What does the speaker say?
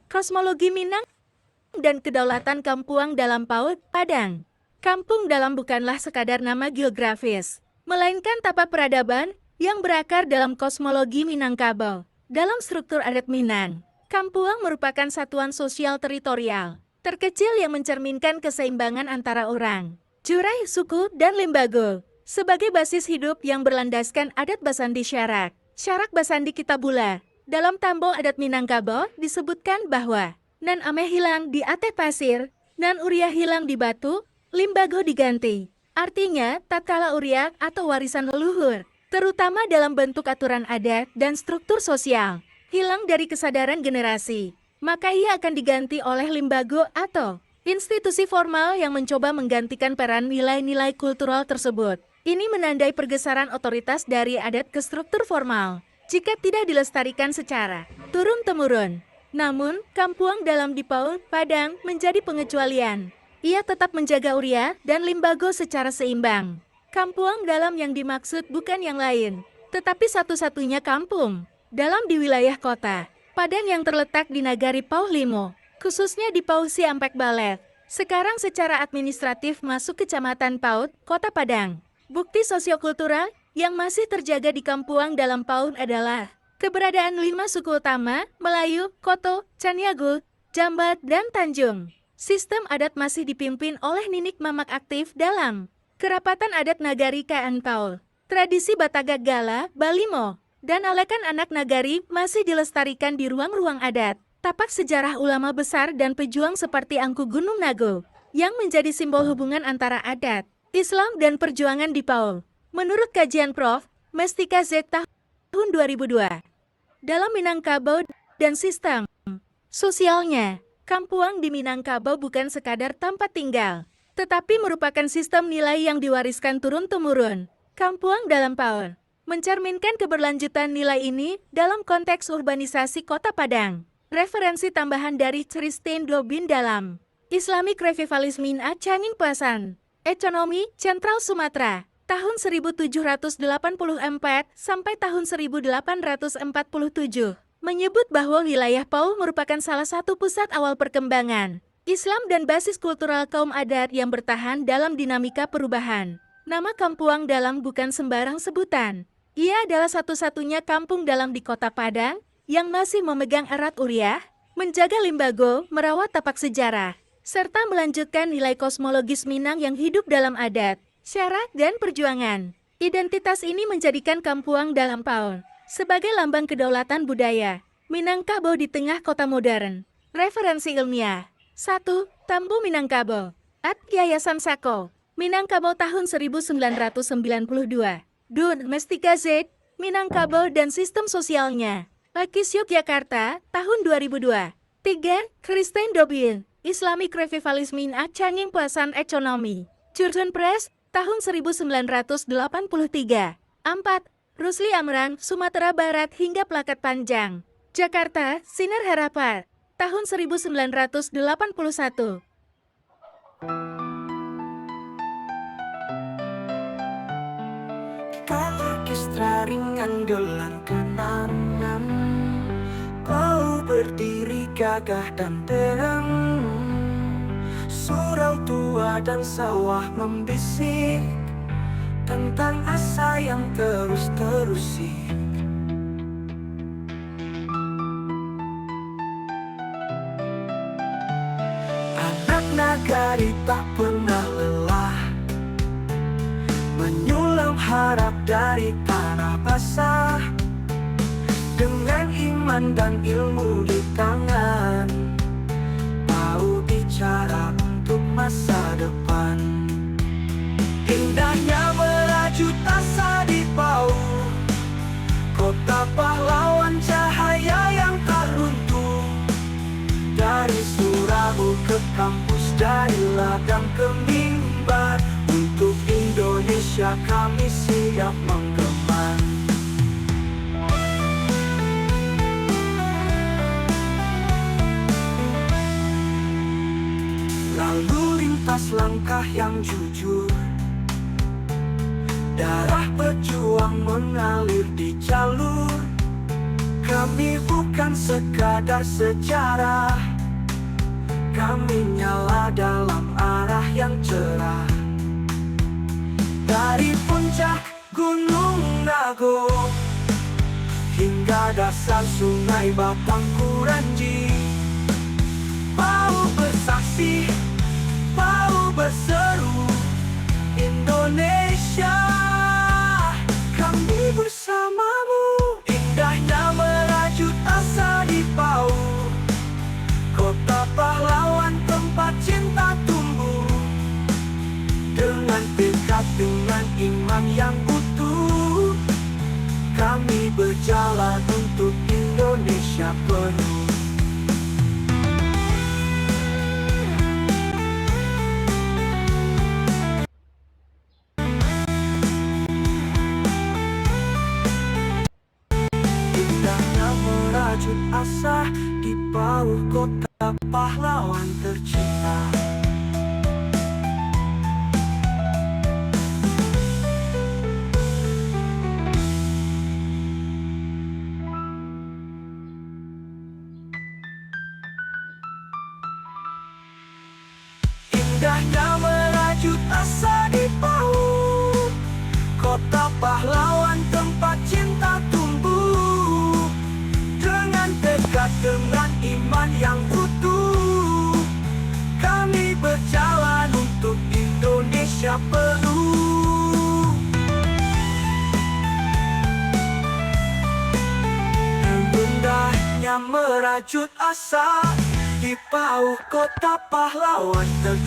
Kosmologi Minang dan kedaulatan Kampuang dalam PAUD Padang. Kampung Dalam bukanlah sekadar nama geografis, melainkan tapak peradaban yang berakar dalam kosmologi Minangkabau. Dalam struktur adat Minang, Kampuang merupakan satuan sosial teritorial terkecil yang mencerminkan keseimbangan antara orang, Jurai, suku, dan lembaga sebagai basis hidup yang berlandaskan adat Basandi Syarak. Syarak Basandi Kitabula. Dalam tambol adat Minangkabau disebutkan bahwa nan ameh hilang di ateh pasir, nan uria hilang di batu, limbago diganti. Artinya, tatkala uria atau warisan leluhur, terutama dalam bentuk aturan adat dan struktur sosial, hilang dari kesadaran generasi, maka ia akan diganti oleh limbago atau institusi formal yang mencoba menggantikan peran nilai-nilai kultural tersebut. Ini menandai pergeseran otoritas dari adat ke struktur formal jika tidak dilestarikan secara turun-temurun. Namun, Kampuang Dalam di PAUD Padang menjadi pengecualian. Ia tetap menjaga uria dan limbago secara seimbang. Kampuang Dalam yang dimaksud bukan yang lain, tetapi satu-satunya kampung dalam di wilayah kota Padang yang terletak di Nagari Pauhlimo, khususnya di Pau Siampek Balet. Sekarang secara administratif masuk Kecamatan PAUD, Kota Padang. Bukti sosiokultural yang masih terjaga di Kampuang Dalam PAUD adalah keberadaan 5 suku utama, Melayu, Koto, Caniago, Jambat, dan Tanjung. Sistem adat masih dipimpin oleh Ninik Mamak aktif dalam kerapatan adat Nagari Kaan Paul. Tradisi Batagak Gala, Balimo, dan alekan anak Nagari masih dilestarikan di ruang-ruang adat. Tapak sejarah ulama besar dan pejuang seperti Angku Gunung Nago, yang menjadi simbol hubungan antara adat, Islam, dan perjuangan di Paul. Menurut kajian Prof. Mestika Z tahun 2002, dalam Minangkabau dan sistem sosialnya, Kampuang di Minangkabau bukan sekadar tempat tinggal, tetapi merupakan sistem nilai yang diwariskan turun-temurun. Kampuang Dalam PAUD mencerminkan keberlanjutan nilai ini dalam konteks urbanisasi Kota Padang. Referensi tambahan dari Christine Dobin dalam Islamic Revivalism in Acangin Pasan, Ekonomi Sentral Sumatera, tahun 1784 sampai tahun 1847, menyebut bahwa wilayah Pau merupakan salah satu pusat awal perkembangan Islam dan basis kultural kaum adat yang bertahan dalam dinamika perubahan. Nama Kampuang Dalam bukan sembarang sebutan. Ia adalah satu-satunya kampung dalam di Kota Padang yang masih memegang erat uriah, menjaga limbago, merawat tapak sejarah, serta melanjutkan nilai kosmologis Minang yang hidup dalam adat, syarak, dan perjuangan. Identitas ini menjadikan Kampuang Dalam PAUD sebagai lambang kedaulatan budaya Minangkabau di tengah kota modern. Referensi ilmiah 1. Tambu Minangkabau, At Yayasan Sako, Minangkabau tahun 1992. Dun Mestika Z, Minangkabau dan sistem sosialnya, Lakis Yogyakarta, tahun 2002. 3. Christine Dobin, Islamic Revivalism in Acangin Pasan Ekonomi, Curcun Press, tahun 1983. 4. Rusli Amran, Sumatera Barat hingga Plakat Panjang, Jakarta, Sinar Harapan, tahun 1981. Kalakistra ringan dolan kenangan, kau berdiri gagah dan terang. Surau tua dan sawah membisik tentang asa yang terus terusik. Anak Nagari tak pernah lelah menyulam harap dari tanah basah. Dengan iman dan ilmu di tangan, mau bicara untuk masa depan. Indahnya melaju tasa di Pau, kota pahlawan cahaya yang tak runtuh. Dari Surabu ke kampus, dari ladang ke mimbar, untuk Indonesia kami siap menggema. Lalu lintas langkah yang jujur, darah pejuang mengalir di jalur. Kami bukan sekadar sejarah, kami nyala dalam arah yang cerah. Dari puncak Gunung Nago hingga dasar Sungai Batangkuranji, Pau bersaksi, Pau berseru, Indonesia, kami bersamamu. Indahnya merajut asa di Pau, kota pahlawan tempat cinta tumbuh. Dengan tekad, dengan iman yang utuh, kami berjalan untuk Indonesia penuh. Indahnya merajut asa di Pau, kota pahlawan tercinta. Indahnya merajut asa di Pau, kota pahlawan tempat cinta tumbuh. Dengan tekad, dengan iman yang utuh, kami berjalan untuk Indonesia penuh. Indahnya merajut asa di Pau, kota pahlawan tercinta.